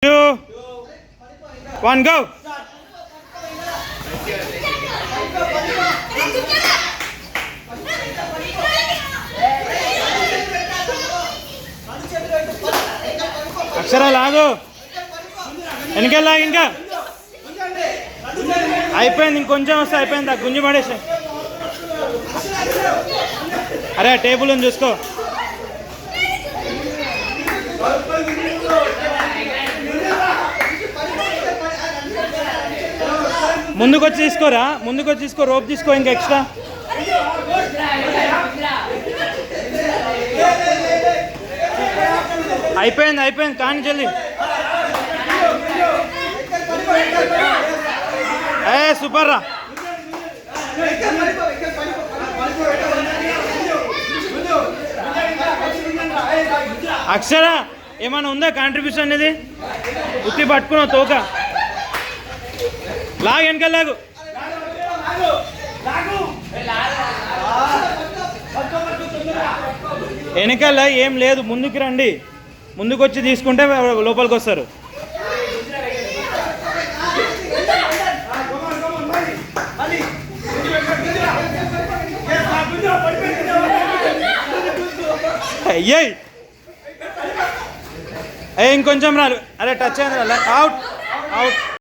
2, 1, go. అక్షర లాగు వెనకెళ్ళా ఇంకా అయిపోయింది ఇంకొంచెం వస్తే అయిపోయింది గుంజి పడేసి అరే టేబుల్ అని చూసుకో ముందుకొచ్చి తీసుకోరా ముందుకొచ్చి తీసుకో రోప్ తీసుకో ఇంకా ఎక్స్ట్రా అయిపోయింది అయిపోయింది కానీ జల్దీ ఏ సూపర్ రా అక్షర ఏమైనా ఉందా కాంట్రిబ్యూషన్ అనేది ఉత్తి పట్టుకున్నావు తోక లాగు వెనకాల లాగు వెనకాల ఏం లేదు ముందుకు రండి ముందుకు వచ్చి తీసుకుంటే లోపలికి వస్తారు అయ్యాయి ఇంకొంచెం రాలు అరే టచ్ అయింది అవుట్ అవుట్